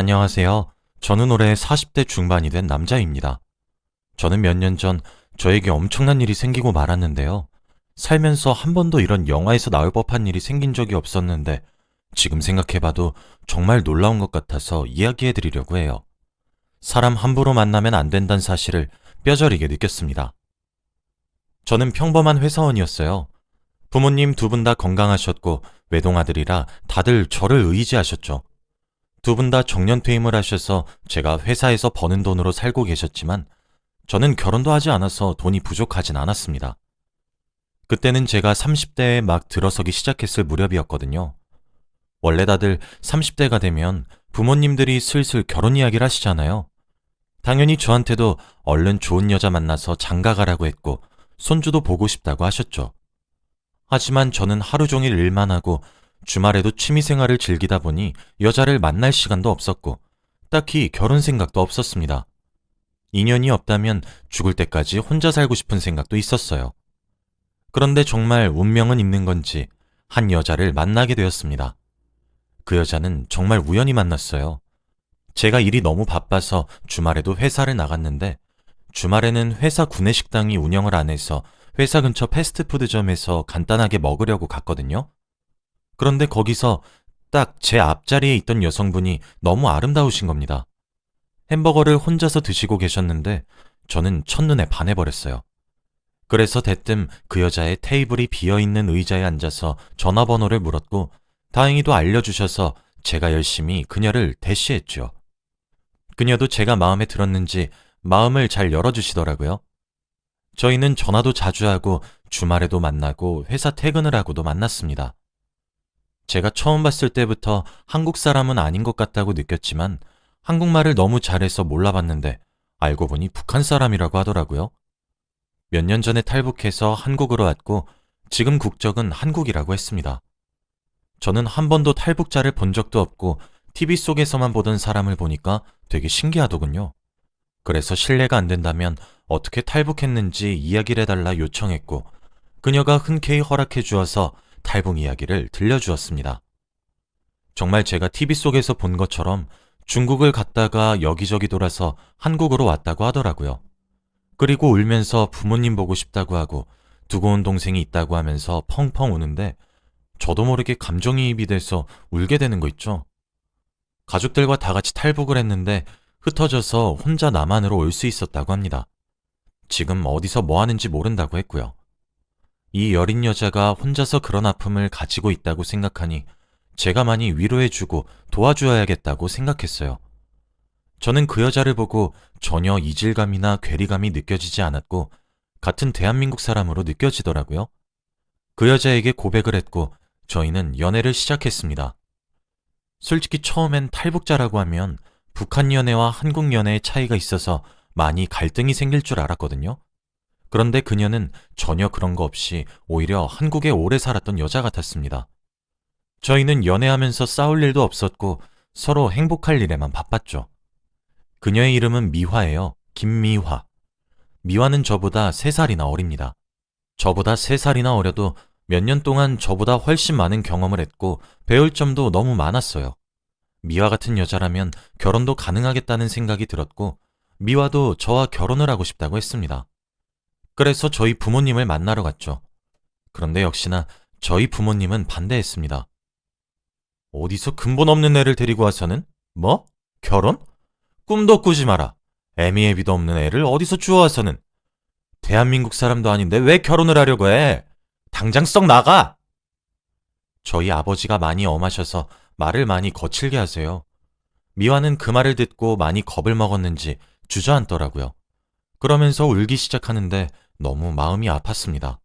안녕하세요. 저는 올해 40대 중반이 된 남자입니다. 저는 몇 년 전 저에게 엄청난 일이 생기고 말았는데요. 살면서 한 번도 이런 영화에서 나올 법한 일이 생긴 적이 없었는데 지금 생각해봐도 정말 놀라운 것 같아서 이야기해드리려고 해요. 사람 함부로 만나면 안 된다는 사실을 뼈저리게 느꼈습니다. 저는 평범한 회사원이었어요. 부모님 두 분 다 건강하셨고 외동아들이라 다들 저를 의지하셨죠. 두 분 다 정년퇴임을 하셔서 제가 회사에서 버는 돈으로 살고 계셨지만 저는 결혼도 하지 않아서 돈이 부족하진 않았습니다. 그때는 제가 30대에 막 들어서기 시작했을 무렵이었거든요. 원래 다들 30대가 되면 부모님들이 슬슬 결혼 이야기를 하시잖아요. 당연히 저한테도 얼른 좋은 여자 만나서 장가가라고 했고 손주도 보고 싶다고 하셨죠. 하지만 저는 하루 종일 일만 하고 주말에도 취미생활을 즐기다 보니 여자를 만날 시간도 없었고 딱히 결혼 생각도 없었습니다. 인연이 없다면 죽을 때까지 혼자 살고 싶은 생각도 있었어요. 그런데 정말 운명은 있는 건지 한 여자를 만나게 되었습니다. 그 여자는 정말 우연히 만났어요. 제가 일이 너무 바빠서 주말에도 회사를 나갔는데 주말에는 회사 구내식당이 운영을 안 해서 회사 근처 패스트푸드점에서 간단하게 먹으려고 갔거든요. 그런데 거기서 딱 제 앞자리에 있던 여성분이 너무 아름다우신 겁니다. 햄버거를 혼자서 드시고 계셨는데 저는 첫눈에 반해버렸어요. 그래서 대뜸 그 여자의 테이블이 비어있는 의자에 앉아서 전화번호를 물었고 다행히도 알려주셔서 제가 열심히 그녀를 대시했죠. 그녀도 제가 마음에 들었는지 마음을 잘 열어주시더라고요. 저희는 전화도 자주 하고 주말에도 만나고 회사 퇴근을 하고도 만났습니다. 제가 처음 봤을 때부터 한국 사람은 아닌 것 같다고 느꼈지만 한국말을 너무 잘해서 몰라봤는데 알고 보니 북한 사람이라고 하더라고요. 몇 년 전에 탈북해서 한국으로 왔고 지금 국적은 한국이라고 했습니다. 저는 한 번도 탈북자를 본 적도 없고 TV 속에서만 보던 사람을 보니까 되게 신기하더군요. 그래서 실례가 안 된다면 어떻게 탈북했는지 이야기를 해달라 요청했고 그녀가 흔쾌히 허락해 주어서 탈북 이야기를 들려주었습니다. 정말 제가 TV 속에서 본 것처럼 중국을 갔다가 여기저기 돌아서 한국으로 왔다고 하더라고요. 그리고 울면서 부모님 보고 싶다고 하고 두고 온 동생이 있다고 하면서 펑펑 우는데 저도 모르게 감정이입이 돼서 울게 되는 거 있죠. 가족들과 다 같이 탈북을 했는데 흩어져서 혼자 남한으로 올 수 있었다고 합니다. 지금 어디서 뭐 하는지 모른다고 했고요. 이 여린 여자가 혼자서 그런 아픔을 가지고 있다고 생각하니 제가 많이 위로해주고 도와줘야겠다고 생각했어요. 저는 그 여자를 보고 전혀 이질감이나 괴리감이 느껴지지 않았고 같은 대한민국 사람으로 느껴지더라고요. 그 여자에게 고백을 했고 저희는 연애를 시작했습니다. 솔직히 처음엔 탈북자라고 하면 북한 연애와 한국 연애의 차이가 있어서 많이 갈등이 생길 줄 알았거든요. 그런데 그녀는 전혀 그런 거 없이 오히려 한국에 오래 살았던 여자 같았습니다. 저희는 연애하면서 싸울 일도 없었고 서로 행복할 일에만 바빴죠. 그녀의 이름은 미화예요. 김미화. 미화는 저보다 3살이나 어립니다. 저보다 3살이나 어려도 몇 년 동안 저보다 훨씬 많은 경험을 했고 배울 점도 너무 많았어요. 미화 같은 여자라면 결혼도 가능하겠다는 생각이 들었고 미화도 저와 결혼을 하고 싶다고 했습니다. 그래서 저희 부모님을 만나러 갔죠. 그런데 역시나 저희 부모님은 반대했습니다. 어디서 근본 없는 애를 데리고 와서는? 뭐? 결혼? 꿈도 꾸지 마라. 애미애비도 없는 애를 어디서 주워와서는? 대한민국 사람도 아닌데 왜 결혼을 하려고 해? 당장 썩 나가! 저희 아버지가 많이 엄하셔서 말을 많이 거칠게 하세요. 미화는 그 말을 듣고 많이 겁을 먹었는지 주저앉더라고요. 그러면서 울기 시작하는데 너무 마음이 아팠습니다.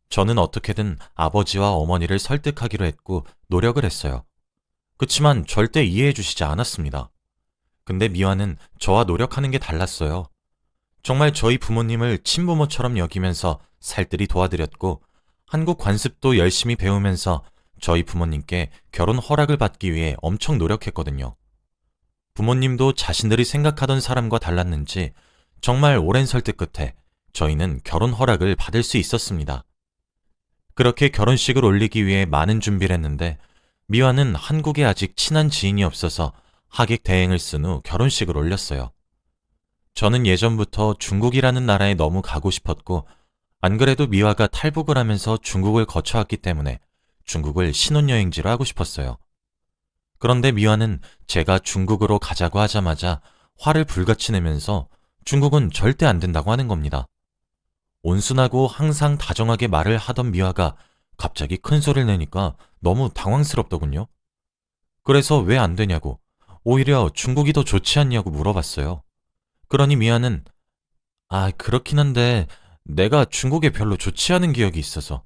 저는 어떻게든 아버지와 어머니를 설득하기로 했고 노력을 했어요. 그치만 절대 이해해 주시지 않았습니다. 근데 미화는 저와 노력하는 게 달랐어요. 정말 저희 부모님을 친부모처럼 여기면서 살뜰히 도와드렸고 한국 관습도 열심히 배우면서 저희 부모님께 결혼 허락을 받기 위해 엄청 노력했거든요. 부모님도 자신들이 생각하던 사람과 달랐는지 정말 오랜 설득 끝에 저희는 결혼 허락을 받을 수 있었습니다. 그렇게 결혼식을 올리기 위해 많은 준비를 했는데 미화는 한국에 아직 친한 지인이 없어서 하객 대행을 쓴 후 결혼식을 올렸어요. 저는 예전부터 중국이라는 나라에 너무 가고 싶었고, 안 그래도 미화가 탈북을 하면서 중국을 거쳐왔기 때문에 중국을 신혼여행지로 하고 싶었어요. 그런데 미화는 제가 중국으로 가자고 하자마자 화를 불같이 내면서 중국은 절대 안 된다고 하는 겁니다. 온순하고 항상 다정하게 말을 하던 미화가 갑자기 큰 소리를 내니까 너무 당황스럽더군요. 그래서 왜 안 되냐고, 오히려 중국이 더 좋지 않냐고 물어봤어요. 그러니 미화는 그렇긴 한데 내가 중국에 별로 좋지 않은 기억이 있어서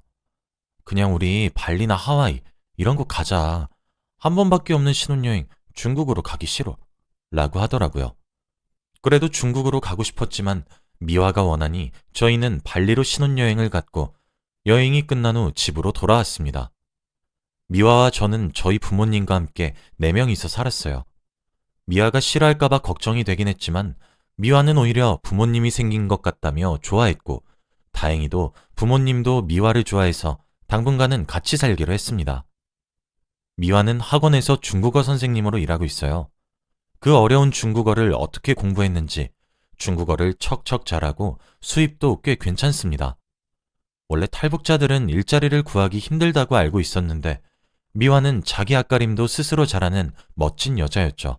그냥 우리 발리나 하와이 이런 곳 가자. 한 번밖에 없는 신혼여행 중국으로 가기 싫어. 라고 하더라고요. 그래도 중국으로 가고 싶었지만 미화가 원하니 저희는 발리로 신혼여행을 갔고 여행이 끝난 후 집으로 돌아왔습니다. 미화와 저는 저희 부모님과 함께 4명이서 살았어요. 미화가 싫어할까봐 걱정이 되긴 했지만 미화는 오히려 부모님이 생긴 것 같다며 좋아했고 다행히도 부모님도 미화를 좋아해서 당분간은 같이 살기로 했습니다. 미화는 학원에서 중국어 선생님으로 일하고 있어요. 그 어려운 중국어를 어떻게 공부했는지 중국어를 척척 잘하고 수입도 꽤 괜찮습니다. 원래 탈북자들은 일자리를 구하기 힘들다고 알고 있었는데 미화는 자기 앞가림도 스스로 잘하는 멋진 여자였죠.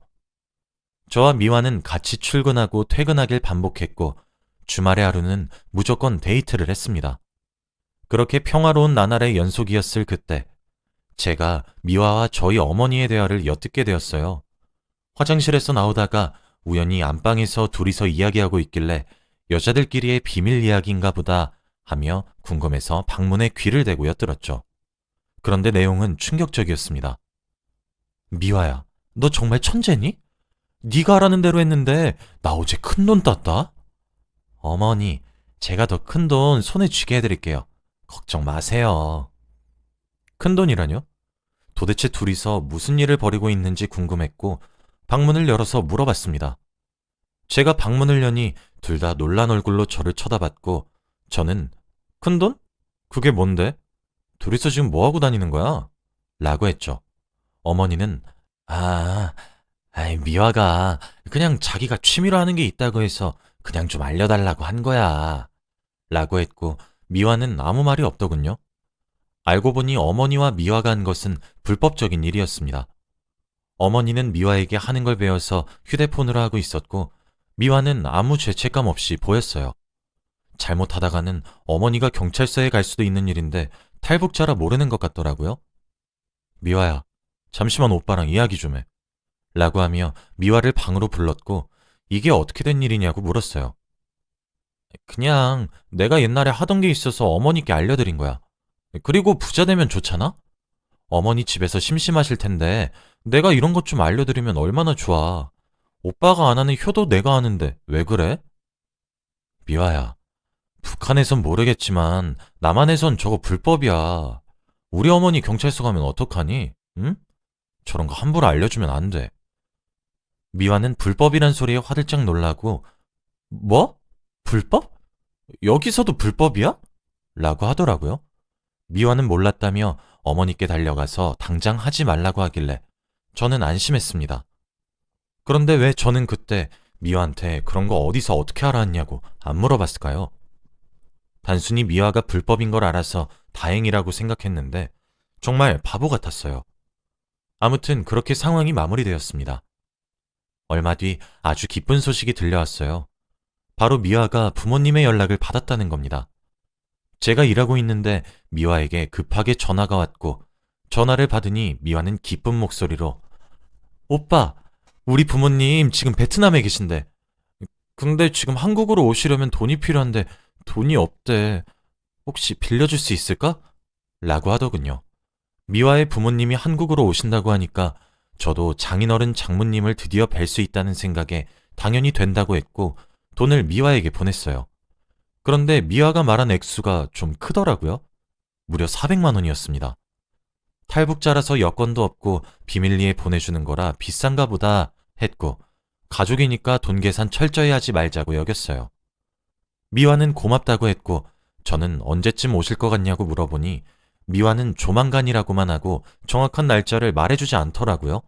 저와 미화는 같이 출근하고 퇴근하길 반복했고 주말의 하루는 무조건 데이트를 했습니다. 그렇게 평화로운 나날의 연속이었을 그때 제가 미화와 저희 어머니의 대화를 엿듣게 되었어요. 화장실에서 나오다가 우연히 안방에서 둘이서 이야기하고 있길래 여자들끼리의 비밀 이야기인가 보다 하며 궁금해서 방문에 귀를 대고 엿들었죠. 그런데 내용은 충격적이었습니다. 미화야, 너 정말 천재니? 네가 하라는 대로 했는데 나 어제 큰돈 땄다? 어머니, 제가 더 큰 돈 손에 쥐게 해드릴게요. 걱정 마세요. 큰돈이라뇨? 도대체 둘이서 무슨 일을 벌이고 있는지 궁금했고 방문을 열어서 물어봤습니다. 제가 방문을 여니 둘 다 놀란 얼굴로 저를 쳐다봤고 저는 큰돈? 그게 뭔데? 둘이서 지금 뭐하고 다니는 거야? 라고 했죠. 어머니는 미화가 그냥 자기가 취미로 하는 게 있다고 해서 그냥 좀 알려달라고 한 거야. 라고 했고 미화는 아무 말이 없더군요. 알고 보니 어머니와 미화가 한 것은 불법적인 일이었습니다. 어머니는 미화에게 하는 걸 배워서 휴대폰으로 하고 있었고 미화는 아무 죄책감 없이 보였어요. 잘못하다가는 어머니가 경찰서에 갈 수도 있는 일인데 탈북자라 모르는 것 같더라고요. 미화야, 잠시만 오빠랑 이야기 좀 해. 라고 하며 미화를 방으로 불렀고 이게 어떻게 된 일이냐고 물었어요. 그냥 내가 옛날에 하던 게 있어서 어머니께 알려드린 거야. 그리고 부자 되면 좋잖아? 어머니 집에서 심심하실 텐데 내가 이런 것 좀 알려드리면 얼마나 좋아. 오빠가 안 하는 효도 내가 하는데 왜 그래? 미화야, 북한에선 모르겠지만 남한에선 저거 불법이야. 우리 어머니 경찰서 가면 어떡하니? 응? 저런 거 함부로 알려주면 안 돼. 미화는 불법이란 소리에 화들짝 놀라고 뭐? 불법? 여기서도 불법이야? 라고 하더라고요. 미화는 몰랐다며 어머니께 달려가서 당장 하지 말라고 하길래 저는 안심했습니다. 그런데 왜 저는 그때 미화한테 그런 거 어디서 어떻게 알았냐고 안 물어봤을까요? 단순히 미화가 불법인 걸 알아서 다행이라고 생각했는데 정말 바보 같았어요. 아무튼 그렇게 상황이 마무리되었습니다. 얼마 뒤 아주 기쁜 소식이 들려왔어요. 바로 미화가 부모님의 연락을 받았다는 겁니다. 제가 일하고 있는데 미화에게 급하게 전화가 왔고 전화를 받으니 미화는 기쁜 목소리로 오빠, 우리 부모님 지금 베트남에 계신데 근데 지금 한국으로 오시려면 돈이 필요한데 돈이 없대. 혹시 빌려줄 수 있을까? 라고 하더군요. 미화의 부모님이 한국으로 오신다고 하니까 저도 장인어른 장모님을 드디어 뵐 수 있다는 생각에 당연히 된다고 했고 돈을 미화에게 보냈어요. 그런데 미화가 말한 액수가 좀 크더라고요. 무려 400만 원이었습니다. 탈북자라서 여권도 없고 비밀리에 보내주는 거라 비싼가 보다 했고 가족이니까 돈 계산 철저히 하지 말자고 여겼어요. 미화는 고맙다고 했고 저는 언제쯤 오실 것 같냐고 물어보니 미화는 조만간이라고만 하고 정확한 날짜를 말해주지 않더라고요.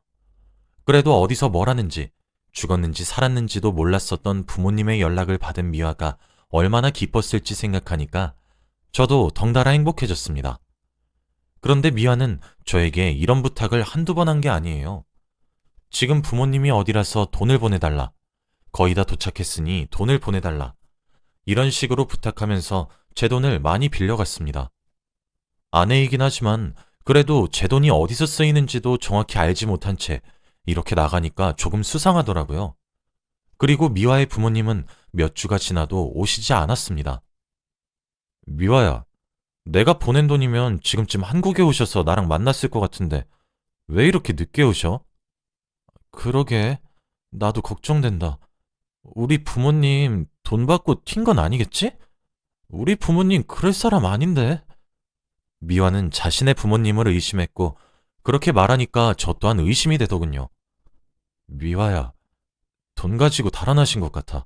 그래도 어디서 뭘 하는지, 죽었는지 살았는지도 몰랐었던 부모님의 연락을 받은 미화가 얼마나 기뻤을지 생각하니까 저도 덩달아 행복해졌습니다. 그런데 미화는 저에게 이런 부탁을 한두 번 한 게 아니에요. 지금 부모님이 어디라서 돈을 보내달라. 거의 다 도착했으니 돈을 보내달라. 이런 식으로 부탁하면서 제 돈을 많이 빌려갔습니다. 아내이긴 하지만 그래도 제 돈이 어디서 쓰이는지도 정확히 알지 못한 채 이렇게 나가니까 조금 수상하더라고요. 그리고 미화의 부모님은 몇 주가 지나도 오시지 않았습니다. 미화야, 내가 보낸 돈이면 지금쯤 한국에 오셔서 나랑 만났을 것 같은데 왜 이렇게 늦게 오셔? 그러게, 나도 걱정된다. 우리 부모님 돈 받고 튄 건 아니겠지? 우리 부모님 그럴 사람 아닌데. 미화는 자신의 부모님을 의심했고 그렇게 말하니까 저 또한 의심이 되더군요. 미화야, 돈 가지고 달아나신 것 같아.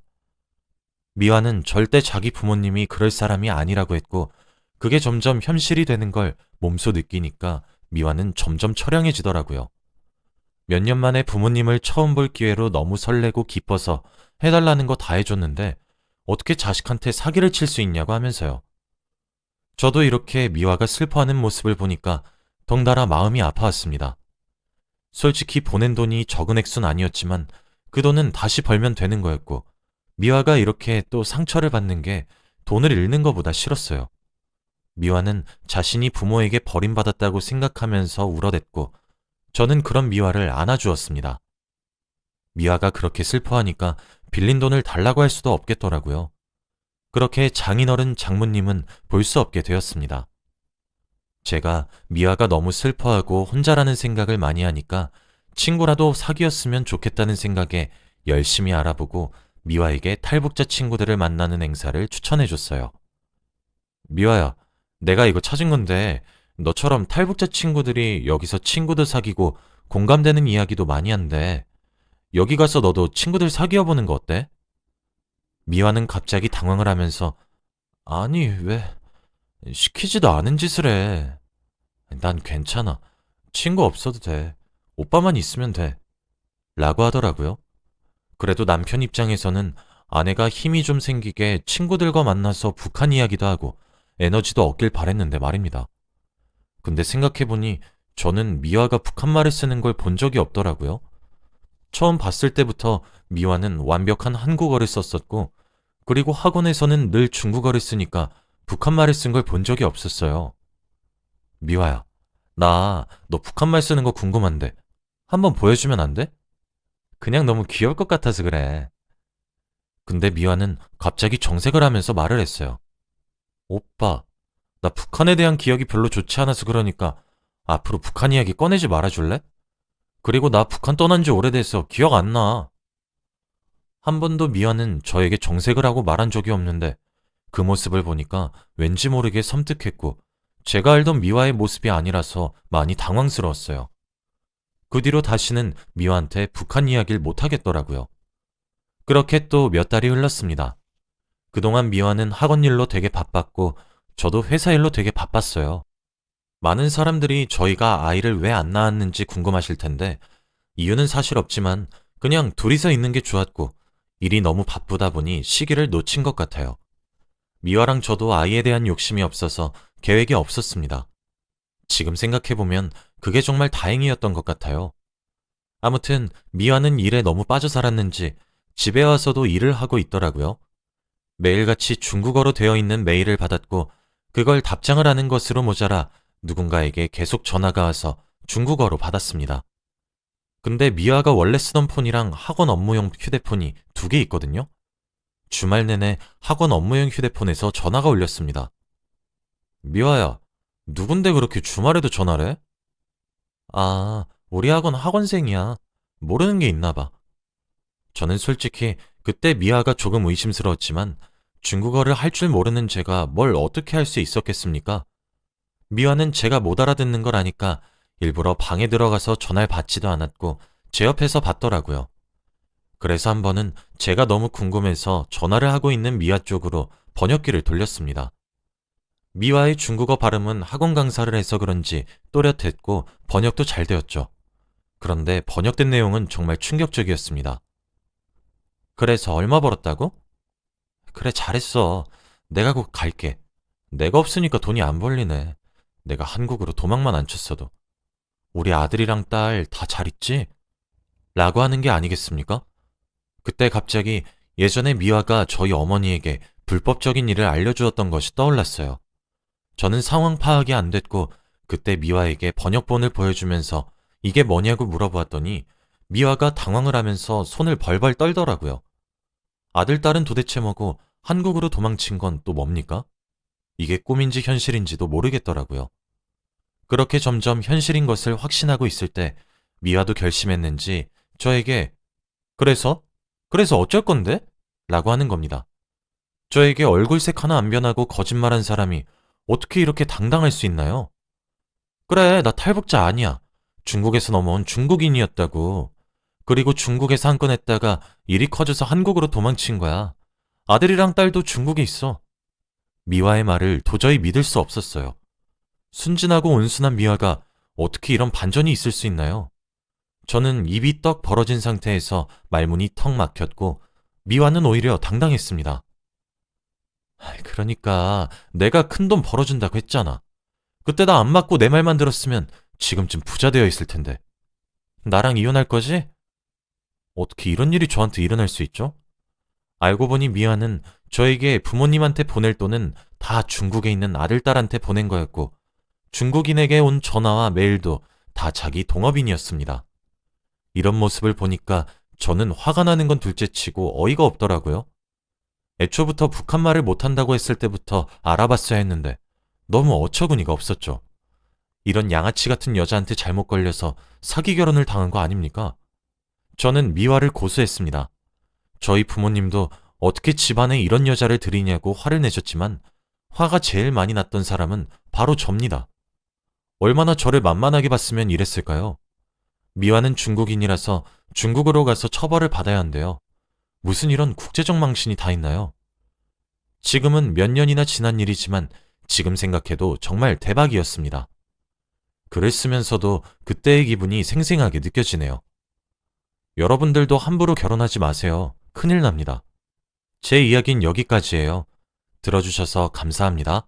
미화는 절대 자기 부모님이 그럴 사람이 아니라고 했고 그게 점점 현실이 되는 걸 몸소 느끼니까 미화는 점점 처량해지더라고요. 몇 년 만에 부모님을 처음 볼 기회로 너무 설레고 기뻐서 해달라는 거 다 해줬는데 어떻게 자식한테 사기를 칠 수 있냐고 하면서요. 저도 이렇게 미화가 슬퍼하는 모습을 보니까 덩달아 마음이 아파왔습니다. 솔직히 보낸 돈이 적은 액수는 아니었지만 그 돈은 다시 벌면 되는 거였고 미화가 이렇게 또 상처를 받는 게 돈을 잃는 것보다 싫었어요. 미화는 자신이 부모에게 버림받았다고 생각하면서 울어댔고 저는 그런 미화를 안아주었습니다. 미화가 그렇게 슬퍼하니까 빌린 돈을 달라고 할 수도 없겠더라고요. 그렇게 장인어른 장모님은 볼 수 없게 되었습니다. 제가 미화가 너무 슬퍼하고 혼자라는 생각을 많이 하니까 친구라도 사귀었으면 좋겠다는 생각에 열심히 알아보고 미화에게 탈북자 친구들을 만나는 행사를 추천해줬어요. 미화야, 내가 이거 찾은 건데 너처럼 탈북자 친구들이 여기서 친구도 사귀고 공감되는 이야기도 많이 한대. 여기 가서 너도 친구들 사귀어보는 거 어때? 미화는 갑자기 당황을 하면서 아니, 왜 시키지도 않은 짓을 해. 난 괜찮아. 친구 없어도 돼. 오빠만 있으면 돼. 라고 하더라고요. 그래도 남편 입장에서는 아내가 힘이 좀 생기게 친구들과 만나서 북한 이야기도 하고 에너지도 얻길 바랬는데 말입니다. 근데 생각해보니 저는 미화가 북한말을 쓰는 걸 본 적이 없더라고요. 처음 봤을 때부터 미화는 완벽한 한국어를 썼었고 그리고 학원에서는 늘 중국어를 쓰니까 북한말을 쓴 걸 본 적이 없었어요. 미화야, 나 너 북한말 쓰는 거 궁금한데 한번 보여주면 안 돼? 그냥 너무 귀여울 것 같아서 그래. 근데 미화는 갑자기 정색을 하면서 말을 했어요. 오빠, 나 북한에 대한 기억이 별로 좋지 않아서 그러니까 앞으로 북한 이야기 꺼내지 말아줄래? 그리고 나 북한 떠난 지 오래돼서 기억 안 나. 한 번도 미화는 저에게 정색을 하고 말한 적이 없는데 그 모습을 보니까 왠지 모르게 섬뜩했고 제가 알던 미화의 모습이 아니라서 많이 당황스러웠어요. 그 뒤로 다시는 미화한테 북한 이야기를 못하겠더라고요. 그렇게 또 몇 달이 흘렀습니다. 그동안 미화는 학원 일로 되게 바빴고 저도 회사 일로 되게 바빴어요. 많은 사람들이 저희가 아이를 왜 안 낳았는지 궁금하실 텐데 이유는 사실 없지만 그냥 둘이서 있는 게 좋았고 일이 너무 바쁘다 보니 시기를 놓친 것 같아요. 미화랑 저도 아이에 대한 욕심이 없어서 계획이 없었습니다. 지금 생각해보면 그게 정말 다행이었던 것 같아요. 아무튼 미화는 일에 너무 빠져 살았는지 집에 와서도 일을 하고 있더라고요. 매일같이 중국어로 되어 있는 메일을 받았고 그걸 답장을 하는 것으로 모자라 누군가에게 계속 전화가 와서 중국어로 받았습니다. 근데 미화가 원래 쓰던 폰이랑 학원 업무용 휴대폰이 두 개 있거든요. 주말 내내 학원 업무용 휴대폰에서 전화가 울렸습니다. 미화야, 누군데 그렇게 주말에도 전화를 해? 아, 우리 학원 학원생이야. 모르는 게 있나 봐. 저는 솔직히 그때 미화가 조금 의심스러웠지만 중국어를 할 줄 모르는 제가 뭘 어떻게 할 수 있었겠습니까? 미화는 제가 못 알아듣는 걸 아니까 일부러 방에 들어가서 전화를 받지도 않았고 제 옆에서 받더라고요. 그래서 한 번은 제가 너무 궁금해서 전화를 하고 있는 미화 쪽으로 번역기를 돌렸습니다. 미화의 중국어 발음은 학원 강사를 해서 그런지 또렷했고 번역도 잘 되었죠. 그런데 번역된 내용은 정말 충격적이었습니다. 그래서 얼마 벌었다고? 그래, 잘했어. 내가 곧 갈게. 내가 없으니까 돈이 안 벌리네. 내가 한국으로 도망만 안 쳤어도. 우리 아들이랑 딸 다 잘 있지? 라고 하는 게 아니겠습니까? 그때 갑자기 예전에 미화가 저희 어머니에게 불법적인 일을 알려주었던 것이 떠올랐어요. 저는 상황 파악이 안 됐고 그때 미화에게 번역본을 보여주면서 이게 뭐냐고 물어보았더니 미화가 당황을 하면서 손을 벌벌 떨더라고요. 아들, 딸은 도대체 뭐고 한국으로 도망친 건 또 뭡니까? 이게 꿈인지 현실인지도 모르겠더라고요. 그렇게 점점 현실인 것을 확신하고 있을 때 미화도 결심했는지 저에게 그래서? 그래서 어쩔 건데? 라고 하는 겁니다. 저에게 얼굴색 하나 안 변하고 거짓말한 사람이 어떻게 이렇게 당당할 수 있나요? 그래, 나 탈북자 아니야. 중국에서 넘어온 중국인이었다고. 그리고 중국에서 한 건 했다가 일이 커져서 한국으로 도망친 거야. 아들이랑 딸도 중국에 있어. 미화의 말을 도저히 믿을 수 없었어요. 순진하고 온순한 미화가 어떻게 이런 반전이 있을 수 있나요? 저는 입이 떡 벌어진 상태에서 말문이 턱 막혔고 미화는 오히려 당당했습니다. 그러니까 내가 큰돈 벌어준다고 했잖아. 그때 나 안 맞고 내 말만 들었으면 지금쯤 부자 되어 있을 텐데. 나랑 이혼할 거지? 어떻게 이런 일이 저한테 일어날 수 있죠? 알고 보니 미아는 저에게 부모님한테 보낼 돈은 다 중국에 있는 아들, 딸한테 보낸 거였고 중국인에게 온 전화와 메일도 다 자기 동업인이었습니다. 이런 모습을 보니까 저는 화가 나는 건 둘째치고 어이가 없더라고요. 애초부터 북한말을 못한다고 했을 때부터 알아봤어야 했는데 너무 어처구니가 없었죠. 이런 양아치 같은 여자한테 잘못 걸려서 사기 결혼을 당한 거 아닙니까? 저는 미화를 고소했습니다. 저희 부모님도 어떻게 집안에 이런 여자를 들이냐고 화를 내셨지만 화가 제일 많이 났던 사람은 바로 접니다. 얼마나 저를 만만하게 봤으면 이랬을까요? 미화는 중국인이라서 중국으로 가서 처벌을 받아야 한대요. 무슨 이런 국제적 망신이 다 있나요? 지금은 몇 년이나 지난 일이지만 지금 생각해도 정말 대박이었습니다. 글을 쓰면서도 그때의 기분이 생생하게 느껴지네요. 여러분들도 함부로 결혼하지 마세요. 큰일 납니다. 제 이야기는 여기까지예요. 들어주셔서 감사합니다.